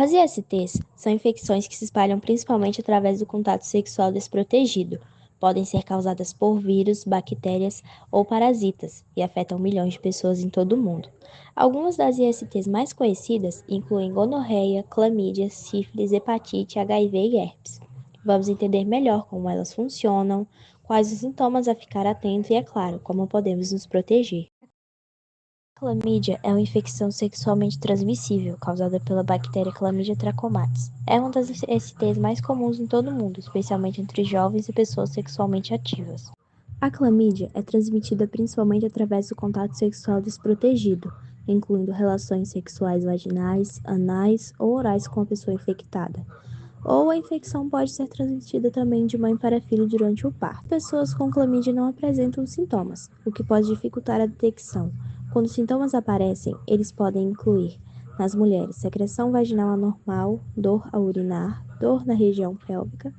As ISTs são infecções que se espalham principalmente através do contato sexual desprotegido. Podem ser causadas por vírus, bactérias ou parasitas e afetam milhões de pessoas em todo o mundo. Algumas das ISTs mais conhecidas incluem gonorreia, clamídia, sífilis, hepatite, HIV e herpes. Vamos entender melhor como elas funcionam, quais os sintomas a ficar atento e, é claro, como podemos nos proteger. A clamídia é uma infecção sexualmente transmissível causada pela bactéria Chlamydia trachomatis. É uma das STs mais comuns em todo o mundo, especialmente entre jovens e pessoas sexualmente ativas. A clamídia é transmitida principalmente através do contato sexual desprotegido, incluindo relações sexuais vaginais, anais ou orais com a pessoa infectada. Ou a infecção pode ser transmitida também de mãe para filho durante o parto. Pessoas com clamídia não apresentam sintomas, o que pode dificultar a detecção. Quando os sintomas aparecem, eles podem incluir, nas mulheres, secreção vaginal anormal, dor ao urinar, dor na região pélvica,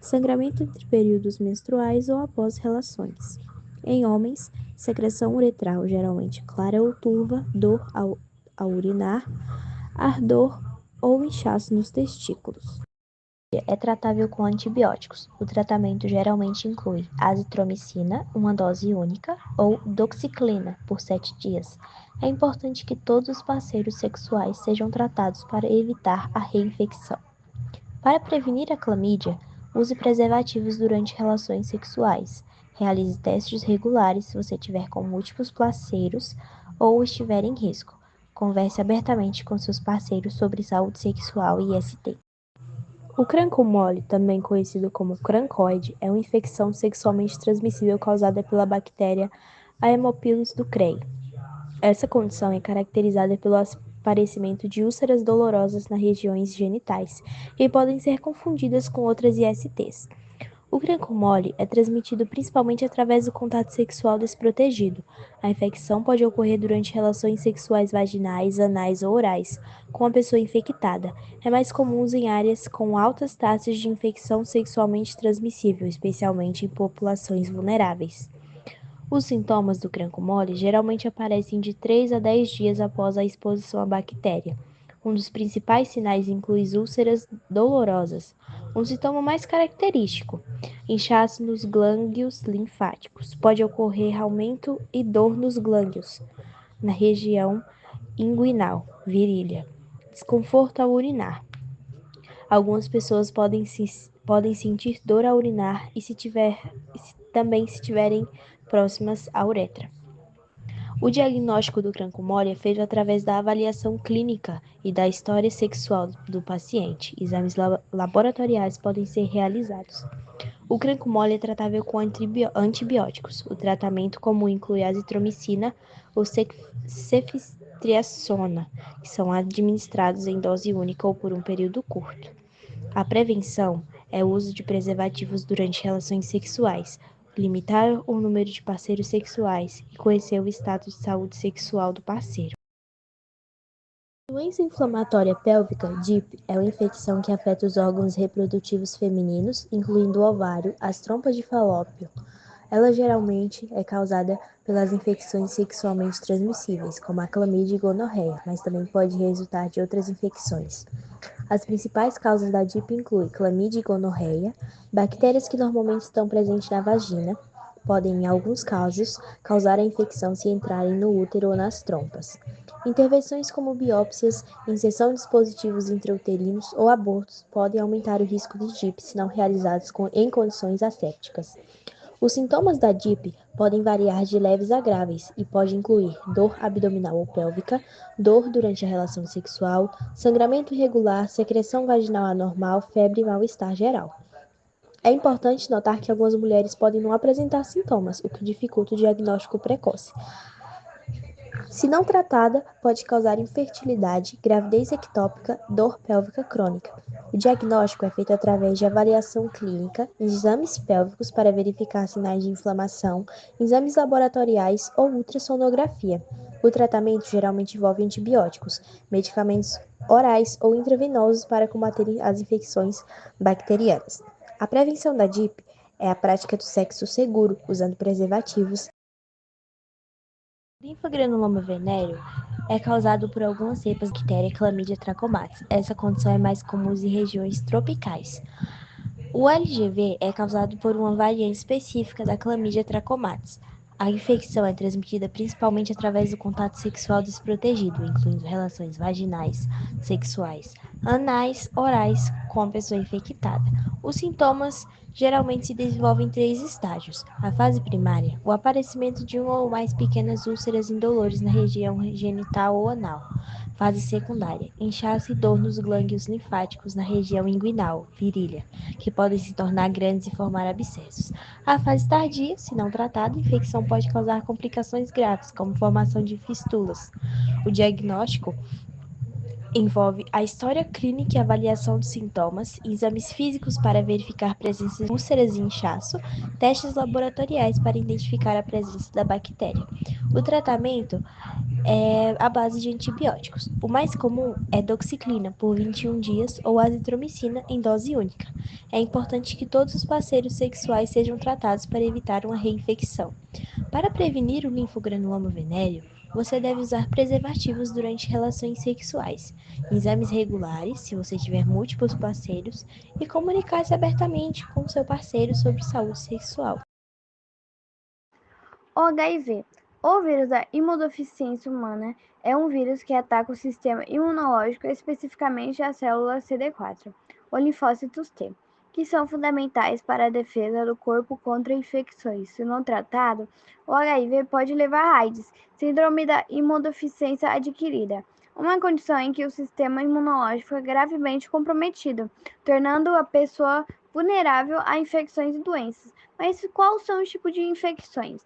sangramento entre períodos menstruais ou após relações. Em homens, secreção uretral geralmente clara ou turva, dor ao urinar, ardor ou inchaço nos testículos. É tratável com antibióticos. O tratamento geralmente inclui azitromicina, uma dose única, ou doxiciclina, por 7 dias. É importante que todos os parceiros sexuais sejam tratados para evitar a reinfecção. Para prevenir a clamídia, use preservativos durante relações sexuais. Realize testes regulares se você tiver com múltiplos parceiros ou estiver em risco. Converse abertamente com seus parceiros sobre saúde sexual e IST. O cranco mole, também conhecido como crancoide, é uma infecção sexualmente transmissível causada pela bactéria Haemophilus ducreyi. Essa condição é caracterizada pelo aparecimento de úlceras dolorosas nas regiões genitais e podem ser confundidas com outras ISTs. O cranco mole é transmitido principalmente através do contato sexual desprotegido. A infecção pode ocorrer durante relações sexuais vaginais, anais ou orais com a pessoa infectada. É mais comum em áreas com altas taxas de infecção sexualmente transmissível, especialmente em populações vulneráveis. Os sintomas do cranco mole geralmente aparecem de 3 a 10 dias após a exposição à bactéria. Um dos principais sinais inclui úlceras dolorosas. Um sintoma mais característico, inchaço nos glândulos linfáticos. Pode ocorrer aumento e dor nos glândulos, na região inguinal, virilha. Desconforto ao urinar. Algumas pessoas podem sentir dor ao urinar e também se tiverem próximas à uretra. O diagnóstico do cranco mole é feito através da avaliação clínica e da história sexual do paciente. Exames laboratoriais podem ser realizados. O cranco mole é tratável com antibióticos. O tratamento comum inclui azitromicina ou ceftriaxona, que são administrados em dose única ou por um período curto. A prevenção é o uso de preservativos durante relações sexuais, limitar o número de parceiros sexuais e conhecer o status de saúde sexual do parceiro. A doença inflamatória pélvica, DIP, é uma infecção que afeta os órgãos reprodutivos femininos, incluindo o ovário, as trompas de falópio. Ela geralmente é causada pelas infecções sexualmente transmissíveis, como a clamídia e gonorreia, mas também pode resultar de outras infecções. As principais causas da DIP incluem clamídia e gonorreia, bactérias que normalmente estão presentes na vagina, podem, em alguns casos, causar a infecção se entrarem no útero ou nas trompas. Intervenções como biópsias, inserção de dispositivos intrauterinos ou abortos podem aumentar o risco de DIP se não realizados em condições assépticas. Os sintomas da DIP podem variar de leves a graves e pode incluir dor abdominal ou pélvica, dor durante a relação sexual, sangramento irregular, secreção vaginal anormal, febre e mal-estar geral. É importante notar que algumas mulheres podem não apresentar sintomas, o que dificulta o diagnóstico precoce. Se não tratada, pode causar infertilidade, gravidez ectópica, dor pélvica crônica. O diagnóstico é feito através de avaliação clínica, exames pélvicos para verificar sinais de inflamação, exames laboratoriais ou ultrassonografia. O tratamento geralmente envolve antibióticos, medicamentos orais ou intravenosos para combater as infecções bacterianas. A prevenção da DIP é a prática do sexo seguro, usando preservativos. Linfagranuloma venéreo é causado por algumas cepas da bactéria Chlamydia trachomatis. Essa condição é mais comum em regiões tropicais. O LGV é causado por uma variante específica da Chlamydia trachomatis. A infecção é transmitida principalmente através do contato sexual desprotegido, incluindo relações vaginais, sexuais, anais, orais com a pessoa infectada. Os sintomas geralmente se desenvolvem em 3 estágios. A fase primária, o aparecimento de uma ou mais pequenas úlceras indolores na região genital ou anal. Fase secundária, inchaço e dor nos glândulos linfáticos na região inguinal, virilha, que podem se tornar grandes e formar abscessos. A fase tardia, se não tratada, a infecção pode causar complicações graves, como formação de fistulas. O diagnóstico envolve a história clínica e avaliação dos sintomas, exames físicos para verificar presença de úlceras e inchaço, testes laboratoriais para identificar a presença da bactéria. O tratamento é à base de antibióticos. O mais comum é doxiciclina por 21 dias ou azitromicina em dose única. É importante que todos os parceiros sexuais sejam tratados para evitar uma reinfecção. Para prevenir o linfogranuloma venéreo, você deve usar preservativos durante relações sexuais, exames regulares, se você tiver múltiplos parceiros, e comunicar-se abertamente com seu parceiro sobre saúde sexual. O HIV, o vírus da imunodeficiência humana, é um vírus que ataca o sistema imunológico, especificamente as células CD4, ou linfócitos T, que são fundamentais para a defesa do corpo contra infecções. Se não tratado, o HIV pode levar a AIDS, síndrome da imunodeficiência adquirida, uma condição em que o sistema imunológico é gravemente comprometido, tornando a pessoa vulnerável a infecções e doenças. Mas quais são os tipos de infecções?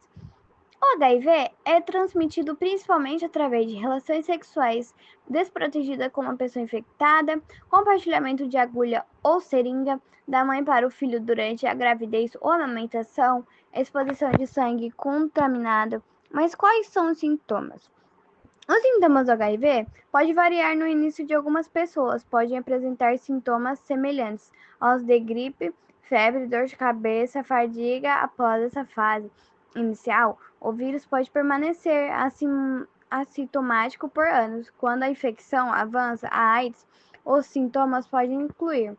O HIV é transmitido principalmente através de relações sexuais desprotegidas com uma pessoa infectada, compartilhamento de agulha ou seringa da mãe para o filho durante a gravidez ou amamentação, exposição de sangue contaminado. Mas quais são os sintomas? Os sintomas do HIV podem variar no início de algumas pessoas, podem apresentar sintomas semelhantes aos de gripe, febre, dor de cabeça, fadiga. Após essa fase inicial, o vírus pode permanecer assintomático por anos. Quando a infecção avança, a AIDS, os sintomas podem incluir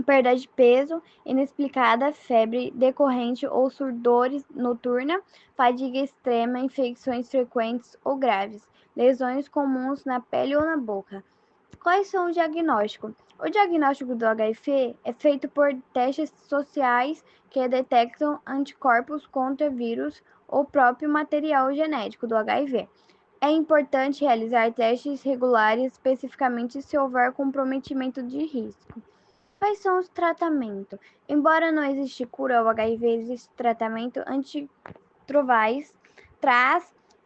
perda de peso inexplicada, febre decorrente ou surdor noturna, fadiga extrema, infecções frequentes ou graves, lesões comuns na pele ou na boca. Quais são os diagnósticos? O diagnóstico do HIV é feito por testes sociais que detectam anticorpos contra vírus ou próprio material genético do HIV. É importante realizar testes regulares, especificamente se houver comprometimento de risco. Quais são os tratamentos? Embora não exista cura ao HIV, existe tratamento antirretrovirais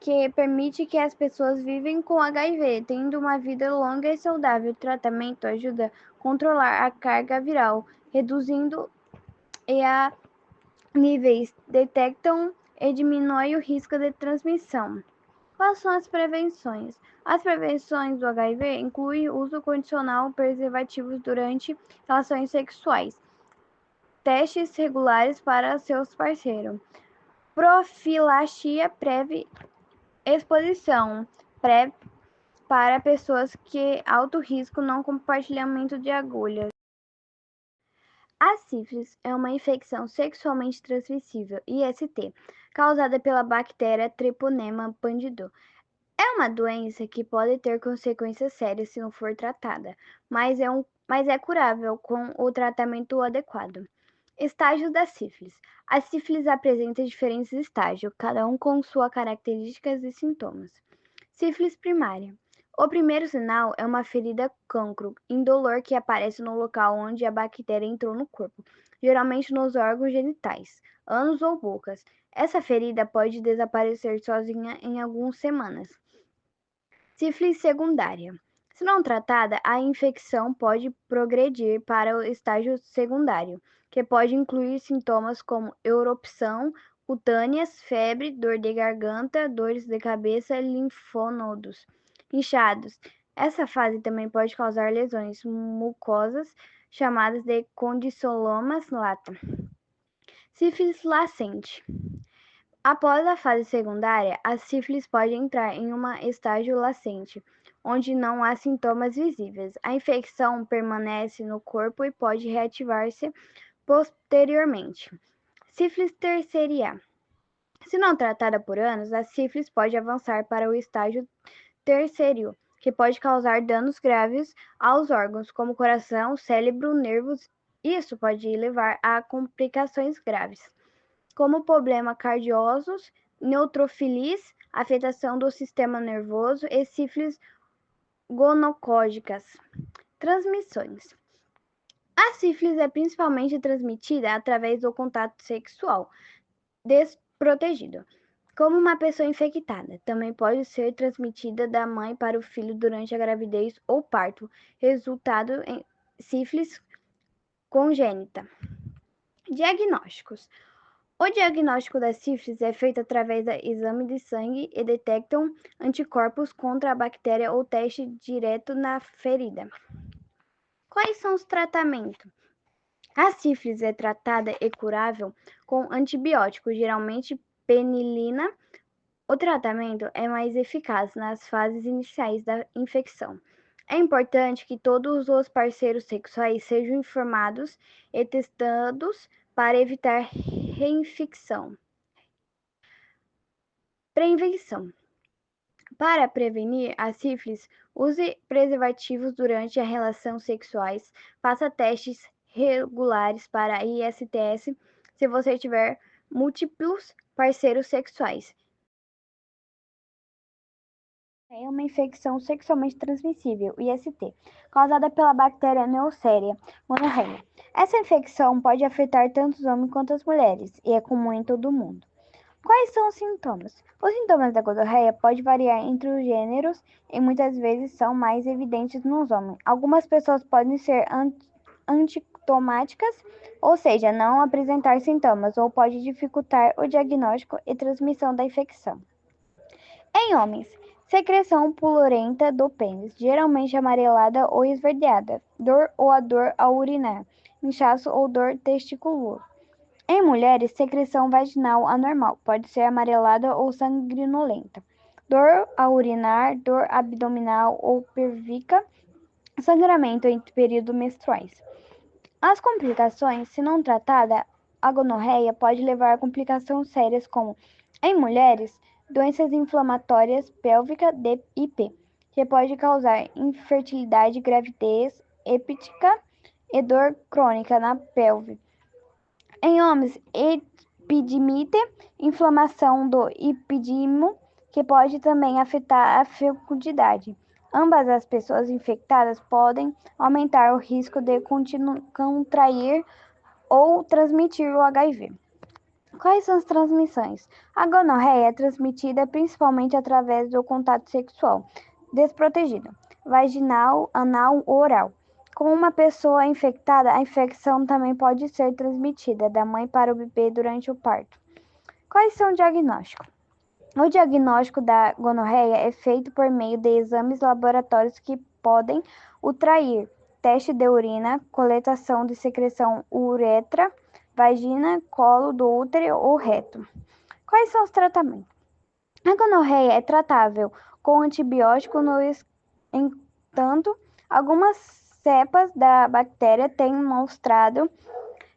que permite que as pessoas vivem com HIV, tendo uma vida longa e saudável. O tratamento ajuda a controlar a carga viral, reduzindo a níveis, detectam e diminui o risco de transmissão. Quais são as prevenções? As prevenções do HIV incluem o uso condicional de preservativos durante relações sexuais, testes regulares para seus parceiros, profilaxia prévia, exposição para pessoas que alto risco, não compartilhamento de agulhas. A sífilis é uma infecção sexualmente transmissível, IST, causada pela bactéria Treponema pallidum. É uma doença que pode ter consequências sérias se não for tratada, mas é curável com o tratamento adequado. Estágios da sífilis. A sífilis apresenta diferentes estágios, cada um com suas características e sintomas. Sífilis primária. O primeiro sinal é uma ferida cancro indolor que aparece no local onde a bactéria entrou no corpo, geralmente nos órgãos genitais, ânus ou bocas. Essa ferida pode desaparecer sozinha em algumas semanas. Sífilis secundária. Se não tratada, a infecção pode progredir para o estágio secundário, que pode incluir sintomas como erupção cutâneas, febre, dor de garganta, dores de cabeça, linfonodos inchados. Essa fase também pode causar lesões mucosas, chamadas de condiliomas lata. Sífilis latente. Após a fase secundária, a sífilis pode entrar em um estágio latente, onde não há sintomas visíveis. A infecção permanece no corpo e pode reativar-se posteriormente. Sífilis terciária. Se não tratada por anos, a sífilis pode avançar para o estágio terciário, que pode causar danos graves aos órgãos, como coração, cérebro, nervos. Isso pode levar a complicações graves, como problemas cardíacos, neutrofilis, afetação do sistema nervoso e sífilis gonocógicas. Transmissões. A sífilis é principalmente transmitida através do contato sexual desprotegido, como uma pessoa infectada. Também pode ser transmitida da mãe para o filho durante a gravidez ou parto, resultado em sífilis congênita. Diagnósticos. O diagnóstico da sífilis é feito através do exame de sangue e detectam anticorpos contra a bactéria ou teste direto na ferida. Quais são os tratamentos? A sífilis é tratada e curável com antibióticos, geralmente penilina. O tratamento é mais eficaz nas fases iniciais da infecção. É importante que todos os parceiros sexuais sejam informados e testados para evitar reinfecção. Prevenção. Para prevenir a sífilis, use preservativos durante as relações sexuais, faça testes regulares para a ISTS se você tiver múltiplos parceiros sexuais. É uma infecção sexualmente transmissível, IST, causada pela bactéria Neisseria gonorrhea. Essa infecção pode afetar tanto os homens quanto as mulheres e é comum em todo o mundo. Quais são os sintomas? Os sintomas da gonorreia podem variar entre os gêneros e muitas vezes são mais evidentes nos homens. Algumas pessoas podem ser assintomáticas, ou seja, não apresentar sintomas, ou pode dificultar o diagnóstico e transmissão da infecção. Em homens, secreção purulenta do pênis, geralmente amarelada ou esverdeada, dor ou a dor ao urinar, inchaço ou dor testicular. Em mulheres, secreção vaginal anormal, pode ser amarelada ou sanguinolenta. Dor ao urinar, dor abdominal ou pélvica, sangramento em períodos menstruais. As complicações, se não tratada, a gonorreia pode levar a complicações sérias como, em mulheres, doenças inflamatórias pélvica DIP, que pode causar infertilidade, gravidez ectòpica e dor crônica na pelve. Em homens, epididimite, inflamação do epidídimo, que pode também afetar a fecundidade. Ambas as pessoas infectadas podem aumentar o risco de contrair ou transmitir o HIV. Quais são as transmissões? A gonorreia é transmitida principalmente através do contato sexual desprotegido, vaginal, anal ou oral. Com uma pessoa infectada, a infecção também pode ser transmitida da mãe para o bebê durante o parto. Quais são o diagnóstico? O diagnóstico da gonorreia é feito por meio de exames laboratórios que podem ultrair teste de urina, coletação de secreção uretra, vagina, colo do útero ou reto. Quais são os tratamentos? A gonorreia é tratável com antibiótico, no entanto, algumas cepas da bactéria têm mostrado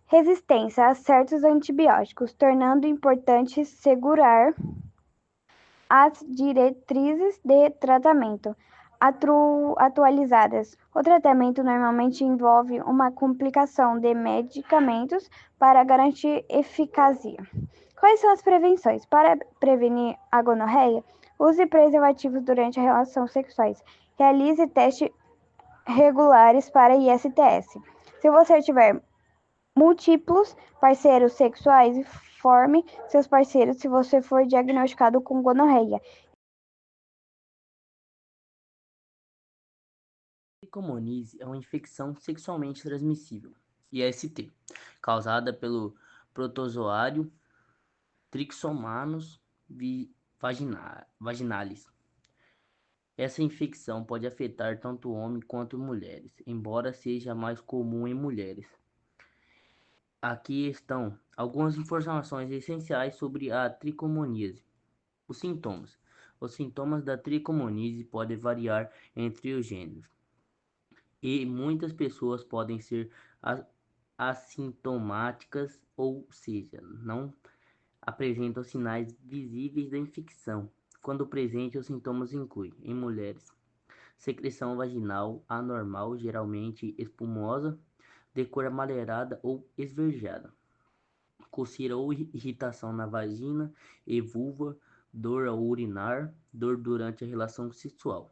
resistência a certos antibióticos, tornando importante segurar as diretrizes de tratamento atualizadas. O tratamento normalmente envolve uma complicação de medicamentos para garantir eficácia. Quais são as prevenções? Para prevenir a gonorreia, use preservativos durante as relações sexuais. Realize testes regulares para ISTS. Se você tiver múltiplos parceiros sexuais, informe seus parceiros se você for diagnosticado com gonorreia. Tricomonise é uma infecção sexualmente transmissível, IST, causada pelo protozoário Trichomonas vaginalis. Essa infecção pode afetar tanto homens quanto mulheres, embora seja mais comum em mulheres. Aqui estão algumas informações essenciais sobre a tricomoníase. Os sintomas. Os sintomas da tricomoníase podem variar entre os gêneros, e muitas pessoas podem ser assintomáticas, ou seja, não apresentam sinais visíveis da infecção. Quando presente, os sintomas incluem, em mulheres, secreção vaginal anormal, geralmente espumosa, de cor amareirada ou esverdeada, coceira ou irritação na vagina e vulva, dor ao urinar, dor durante a relação sexual,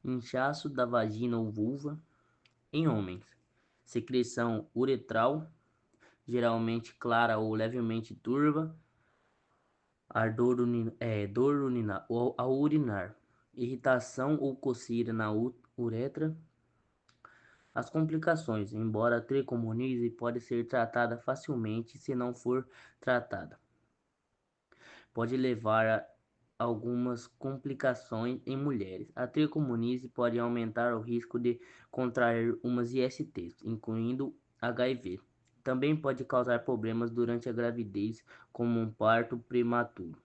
inchaço da vagina ou vulva. Em homens, secreção uretral, geralmente clara ou levemente turva, dor ao urinar, irritação ou coceira na uretra. As complicações, embora a tricomoníase pode ser tratada facilmente se não for tratada, pode levar a algumas complicações em mulheres. A tricomoníase pode aumentar o risco de contrair umas ISTs, incluindo HIV. Também pode causar problemas durante a gravidez, como um parto prematuro.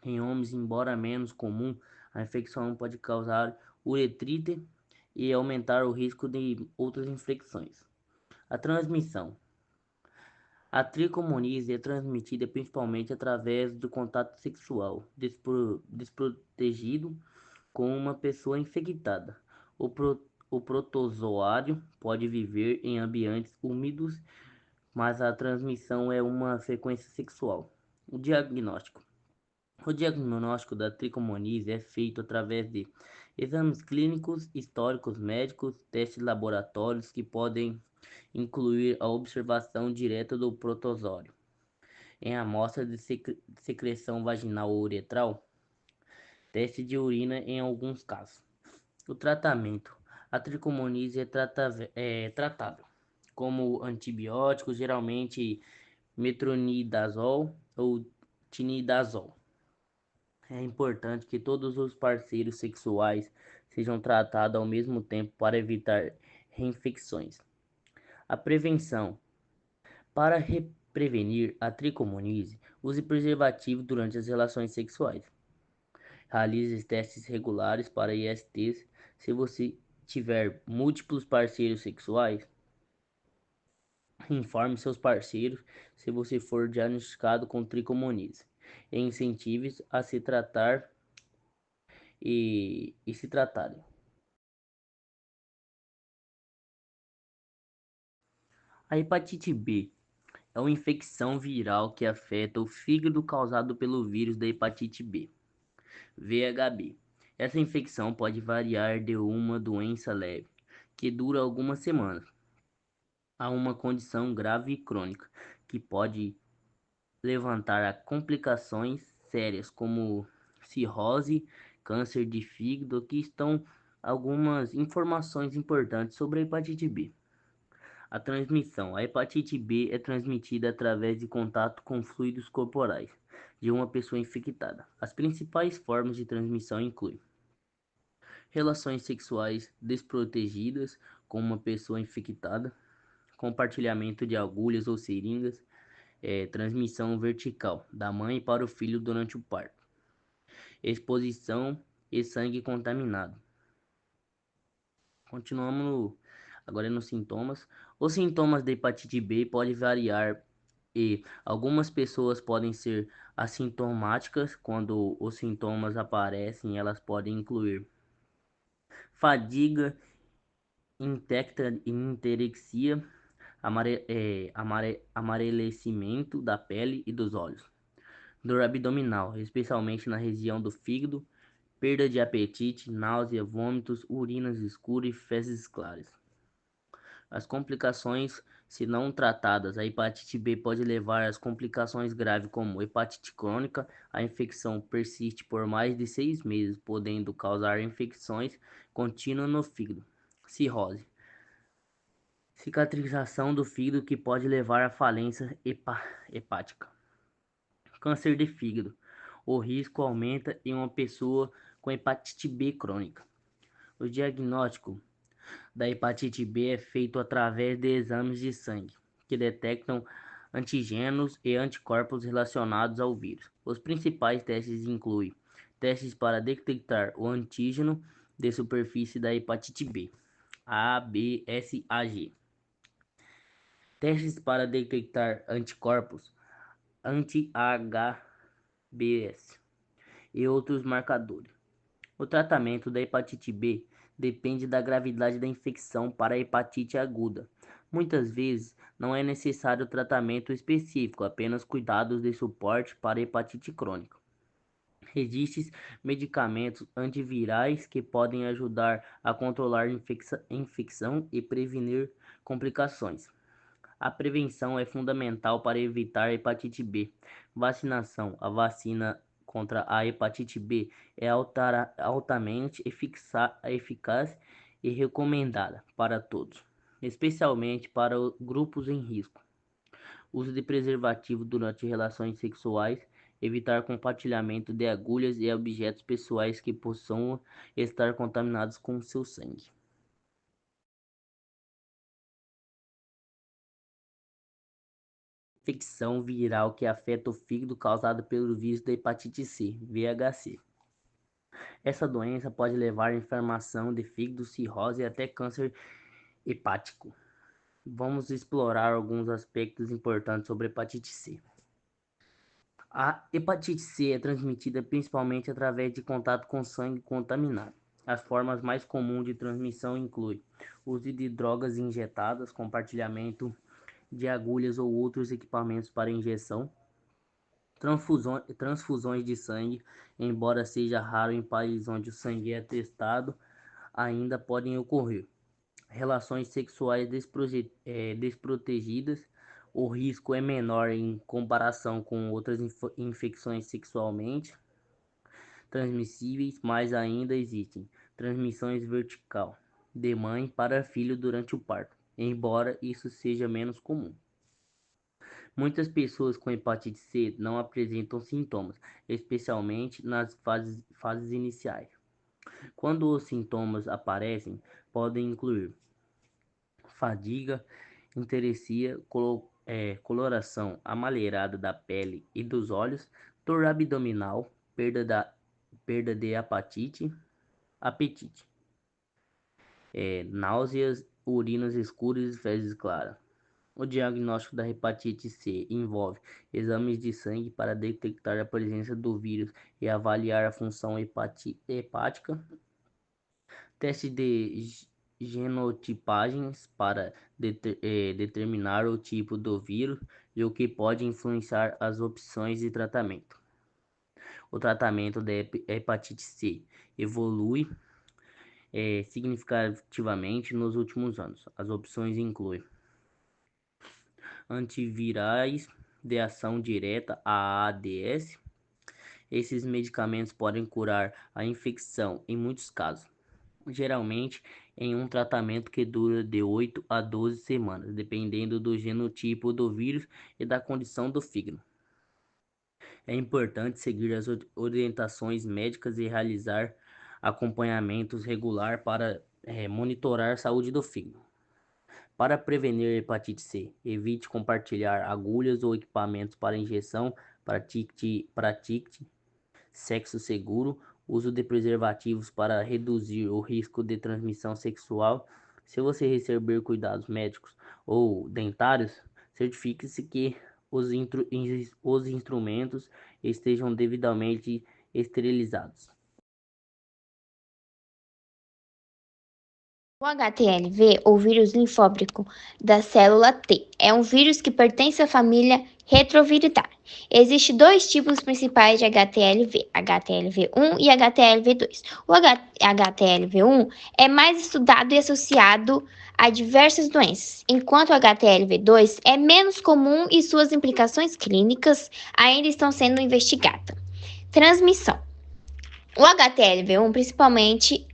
Em homens, embora menos comum, a infecção pode causar uretrite e aumentar o risco de outras infecções. A transmissão. A tricomoníase é transmitida principalmente através do contato sexual desprotegido com uma pessoa infectada. O protozoário pode viver em ambientes úmidos, mas a transmissão é uma frequência sexual. O diagnóstico. O diagnóstico da tricomoníase é feito através de exames clínicos, históricos médicos, testes laboratórios que podem incluir a observação direta do protozoário em amostra de secreção vaginal ou uretral, teste de urina em alguns casos. O tratamento. A tricomoníase é tratável como antibióticos, geralmente metronidazol ou tinidazol. É importante que todos os parceiros sexuais sejam tratados ao mesmo tempo para evitar reinfecções. A prevenção. Para prevenir a tricomoníase, use preservativo durante as relações sexuais. Realize testes regulares para ISTs. Se você tiver múltiplos parceiros sexuais, informe seus parceiros se você for diagnosticado com tricomoníase. E incentive a se tratar e se tratarem. A hepatite B é uma infecção viral que afeta o fígado causado pelo vírus da hepatite B, VHB. Essa infecção pode variar de uma doença leve, que dura algumas semanas, a uma condição grave e crônica, que pode levantar a complicações sérias como cirrose, câncer de fígado. Aqui estão algumas informações importantes sobre a hepatite B. A transmissão. A hepatite B é transmitida através de contato com fluidos corporais de uma pessoa infectada. As principais formas de transmissão incluem relações sexuais desprotegidas com uma pessoa infectada, compartilhamento de agulhas ou seringas, transmissão vertical da mãe para o filho durante o parto, exposição e sangue contaminado. Continuamos agora nos sintomas. Os sintomas da hepatite B podem variar e algumas pessoas podem ser assintomáticas. Quando os sintomas aparecem, elas podem incluir fadiga, interexia, amarelecimento da pele e dos olhos, dor abdominal, especialmente na região do fígado, perda de apetite, náusea, vômitos, urinas escuras e fezes claras. As complicações, se não tratadas, a hepatite B pode levar às complicações graves como hepatite crônica. A infecção persiste por mais de 6 meses, podendo causar infecções contínuas no fígado. Cirrose. Cicatrização do fígado que pode levar à falência hepática. Câncer de fígado. O risco aumenta em uma pessoa com hepatite B crônica. O diagnóstico da hepatite B é feito através de exames de sangue, que detectam antígenos e anticorpos relacionados ao vírus. Os principais testes incluem testes para detectar o antígeno de superfície da hepatite B, ABSAG, testes para detectar anticorpos anti-HBs e outros marcadores. O tratamento da hepatite B depende da gravidade da infecção para a hepatite aguda. Muitas vezes, não é necessário tratamento específico, apenas cuidados de suporte para a hepatite crônica. Existem medicamentos antivirais que podem ajudar a controlar a infecção e prevenir complicações. A prevenção é fundamental para evitar a hepatite B. Vacinação. A vacina contra a hepatite B é altamente eficaz e recomendada para todos, especialmente para grupos em risco. Uso de preservativo durante relações sexuais. Evitar compartilhamento de agulhas e objetos pessoais que possam estar contaminados com seu sangue. Infecção viral que afeta o fígado causada pelo vírus da hepatite C, VHC. Essa doença pode levar a inflamação de fígado, cirrose e até câncer hepático. Vamos explorar alguns aspectos importantes sobre a hepatite C. A hepatite C é transmitida principalmente através de contato com sangue contaminado. As formas mais comuns de transmissão incluem uso de drogas injetadas, compartilhamento de agulhas ou outros equipamentos para injeção, transfusões de sangue, embora seja raro em países onde o sangue é testado, ainda podem ocorrer. Relações sexuais desprotegidas, o risco é menor em comparação com outras infecções sexualmente transmissíveis, mas ainda existem transmissões vertical de mãe para filho durante o parto, embora isso seja menos comum. Muitas pessoas com hepatite C não apresentam sintomas, especialmente nas fases iniciais. Quando os sintomas aparecem, podem incluir fadiga, icterícia, coloração amarelada da pele e dos olhos, dor abdominal, perda de apetite, náuseas, urinas escuras e fezes claras. O diagnóstico da hepatite C envolve exames de sangue para detectar a presença do vírus e avaliar a função hepática, teste de genotipagens para determinar o tipo do vírus e o que pode influenciar as opções de tratamento. O tratamento da hepatite C evolui significativamente nos últimos anos. As opções incluem antivirais de ação direta, AADS. Esses medicamentos podem curar a infecção em muitos casos, geralmente em um tratamento que dura de 8 a 12 semanas, dependendo do genotipo do vírus e da condição do fígado. É importante seguir as orientações médicas e realizar acompanhamentos regular para monitorar a saúde do fígado. Para prevenir a hepatite C, evite compartilhar agulhas ou equipamentos para injeção, pratique sexo seguro, uso de preservativos para reduzir o risco de transmissão sexual. Se você receber cuidados médicos ou dentários, certifique-se que os instrumentos estejam devidamente esterilizados. O HTLV, ou vírus linfóbrico da célula T, é um vírus que pertence à família Retroviridae. Existem dois tipos principais de HTLV, HTLV1 e HTLV2. O HTLV1 é mais estudado e associado a diversas doenças, enquanto o HTLV2 é menos comum e suas implicações clínicas ainda estão sendo investigadas. Transmissão. O HTLV1 principalmente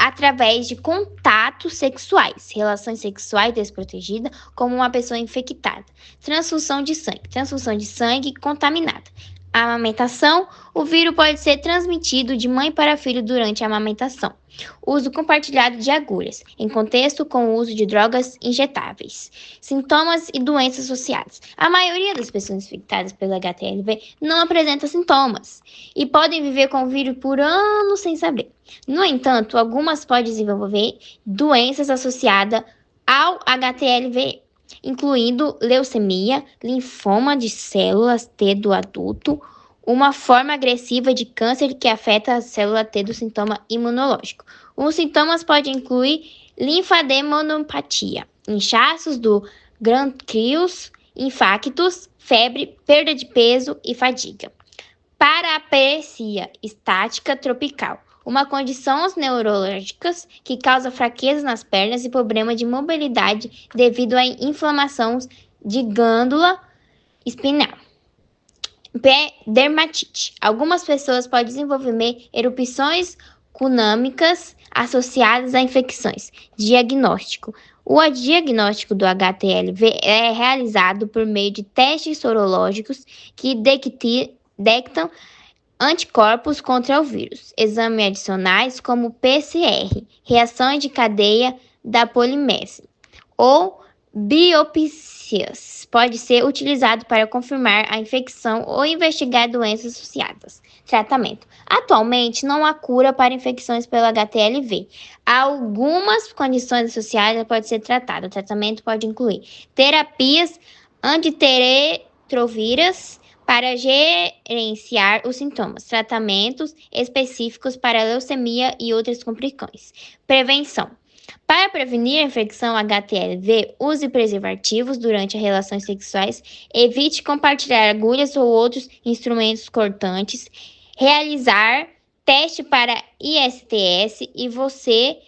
através de contatos sexuais, relações sexuais desprotegidas, como uma pessoa infectada. Transfusão de sangue contaminada. A amamentação, o vírus pode ser transmitido de mãe para filho durante a amamentação. Uso compartilhado de agulhas, em contexto com o uso de drogas injetáveis. Sintomas e doenças associadas. A maioria das pessoas infectadas pelo HTLV não apresenta sintomas e podem viver com o vírus por anos sem saber. No entanto, algumas podem desenvolver doenças associadas ao HTLV, incluindo leucemia, linfoma de células T do adulto, uma forma agressiva de câncer que afeta a célula T do sintoma imunológico. Os sintomas podem incluir linfadenopatia, inchaços do grânquios, infartos, febre, perda de peso e fadiga. Paraplegia estática tropical, uma condição neurológica que causa fraqueza nas pernas e problema de mobilidade devido a inflamação de glândula espinhal. Dermatite. Algumas pessoas podem desenvolver erupções cunâmicas associadas a infecções. Diagnóstico. O diagnóstico do HTLV é realizado por meio de testes sorológicos que detectam anticorpos contra o vírus. Exames adicionais como PCR, reações de cadeia da polimerase ou biópsias pode ser utilizado para confirmar a infecção ou investigar doenças associadas. Tratamento. Atualmente, não há cura para infecções pelo HTLV. Algumas condições associadas podem ser tratadas. O tratamento pode incluir terapias antirretrovirais para gerenciar os sintomas, tratamentos específicos para leucemia e outras complicações. Prevenção. Para prevenir a infecção HTLV, use preservativos durante as relações sexuais, evite compartilhar agulhas ou outros instrumentos cortantes, realizar teste para ISTS e você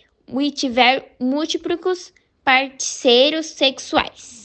tiver múltiplos parceiros sexuais.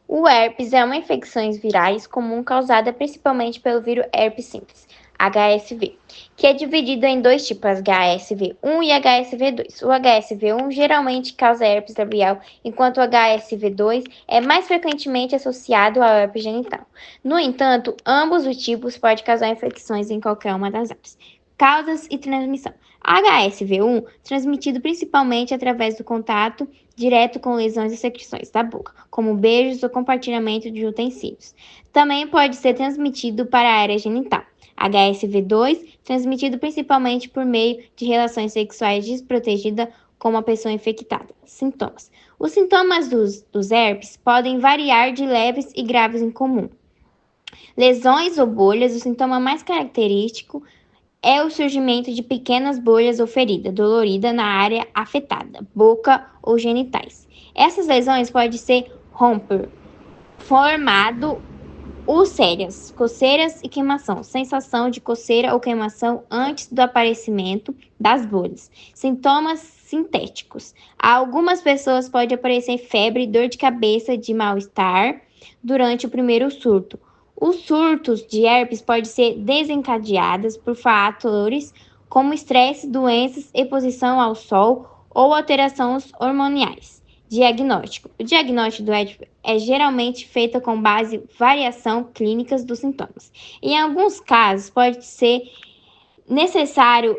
O herpes é uma infecção virais comum causada principalmente pelo vírus herpes simples, HSV, que é dividido em dois tipos, HSV1 e HSV2. O HSV1 geralmente causa herpes labial, enquanto o HSV2 é mais frequentemente associado ao herpes genital. No entanto, ambos os tipos podem causar infecções em qualquer uma das áreas. Causas e transmissão. HSV1, transmitido principalmente através do contato direto com lesões e secreções da boca, como beijos ou compartilhamento de utensílios. Também pode ser transmitido para a área genital. HSV2, transmitido principalmente por meio de relações sexuais desprotegidas com uma pessoa infectada. Sintomas. Os sintomas dos herpes podem variar de leves e graves em comum. Lesões ou bolhas, o sintoma mais característico é o surgimento de pequenas bolhas ou ferida dolorida na área afetada, boca ou genitais. Essas lesões podem ser romper, formado úlceras, coceiras e queimação, sensação de coceira ou queimação antes do aparecimento das bolhas. Sintomas sintéticos. A algumas pessoas pode aparecer febre, dor de cabeça, de mal-estar durante o primeiro surto. Os surtos de herpes podem ser desencadeados por fatores como estresse, doenças, exposição ao sol ou alterações hormonais. Diagnóstico. O diagnóstico do herpes é geralmente feito com base em variação clínicas dos sintomas. Em alguns casos, pode ser necessário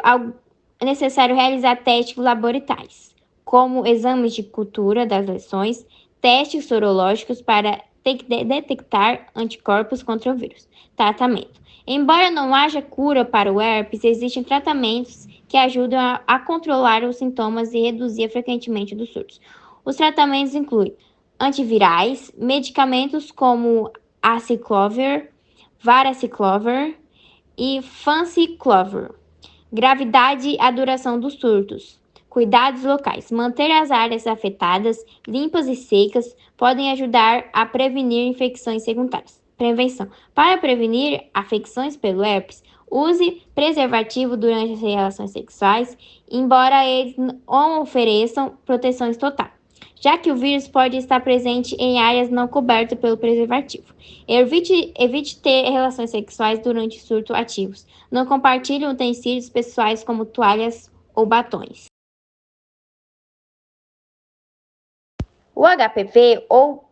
realizar testes laboratoriais, como exames de cultura das lesões, testes sorológicos para detectar anticorpos contra o vírus. Tratamento. Embora não haja cura para o herpes, existem tratamentos que ajudam a controlar os sintomas e reduzir frequentemente dos surtos. Os tratamentos incluem antivirais, medicamentos como aciclovir, varaciclovir e fanciclovir. Gravidade e a duração dos surtos. Cuidados locais. Manter as áreas afetadas limpas e secas podem ajudar a prevenir infecções secundárias. Prevenção. Para prevenir afecções pelo herpes, use preservativo durante as relações sexuais, embora eles não ofereçam proteção total, já que o vírus pode estar presente em áreas não cobertas pelo preservativo. Evite ter relações sexuais durante surtos ativos. Não compartilhe utensílios pessoais como toalhas ou batons. O HPV ou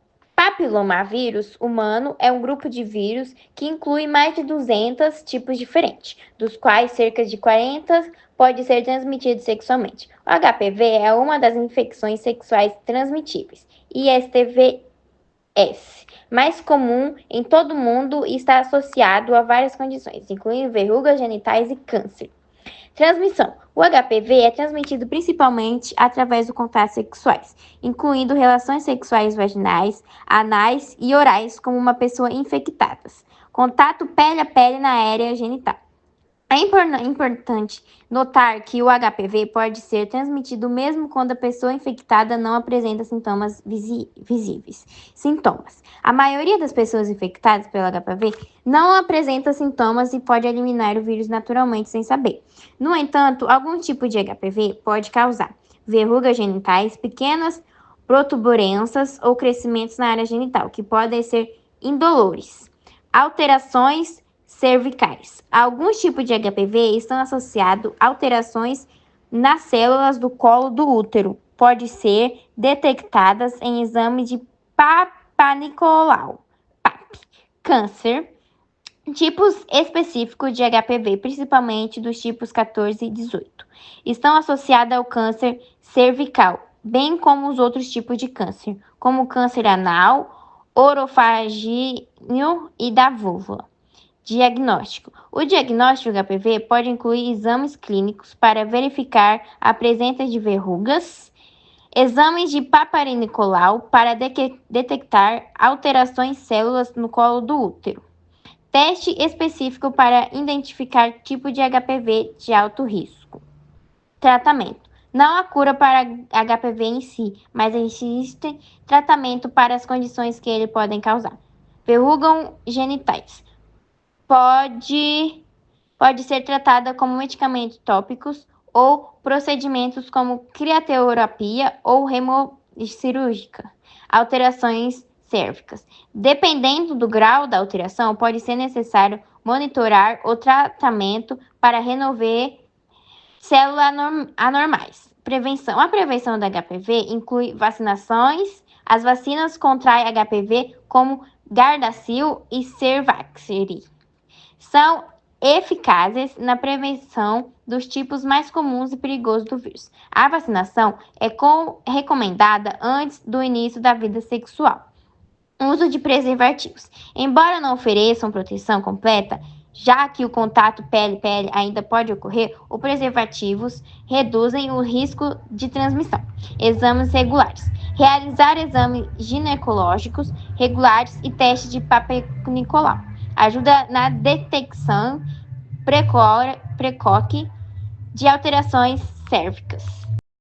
Papilomavírus humano é um grupo de vírus que inclui mais de 200 tipos diferentes, dos quais cerca de 40 pode ser transmitido sexualmente. O HPV é uma das infecções sexuais transmitíveis, ISTVS, mais comum em todo o mundo e está associado a várias condições, incluindo verrugas genitais e câncer. Transmissão. O HPV é transmitido principalmente através do contatos sexuais, incluindo relações sexuais vaginais, anais e orais com uma pessoa infectada. Contato pele a pele na área genital. É importante notar que o HPV pode ser transmitido mesmo quando a pessoa infectada não apresenta sintomas visíveis. Sintomas. A maioria das pessoas infectadas pelo HPV não apresenta sintomas e pode eliminar o vírus naturalmente sem saber. No entanto, algum tipo de HPV pode causar verrugas genitais, pequenas protuberâncias ou crescimentos na área genital, que podem ser indolores. Alterações cervicais. Alguns tipos de HPV estão associados a alterações nas células do colo do útero. Pode ser detectadas em exame de Papa Nicolau, PAP. Câncer. Tipos específicos de HPV, principalmente dos tipos 14 e 18, estão associados ao câncer cervical, bem como os outros tipos de câncer, como o câncer anal, orofaríngeo e da vulva. Diagnóstico. O diagnóstico do HPV pode incluir exames clínicos para verificar a presença de verrugas, exames de Papa Nicolau para detectar alterações em células no colo do útero, teste específico para identificar tipo de HPV de alto risco. Tratamento. Não há cura para HPV em si, mas existe tratamento para as condições que ele podem causar. Verrugas genitais. Pode ser tratada como medicamentos tópicos ou procedimentos como crioterapia ou cirúrgica. Alterações cérvicas. Dependendo do grau da alteração, pode ser necessário monitorar o tratamento para remover células anormais. Prevenção. A prevenção da HPV inclui vacinações. As vacinas contra HPV, como Gardasil e Cervarix, são eficazes na prevenção dos tipos mais comuns e perigosos do vírus. A vacinação é recomendada antes do início da vida sexual. Uso de preservativos. Embora não ofereçam proteção completa, já que o contato pele-pele ainda pode ocorrer, os preservativos reduzem o risco de transmissão. Exames regulares. Realizar exames ginecológicos regulares e testes de Papa Nicolau ajuda na detecção precoce de alterações cérvicas.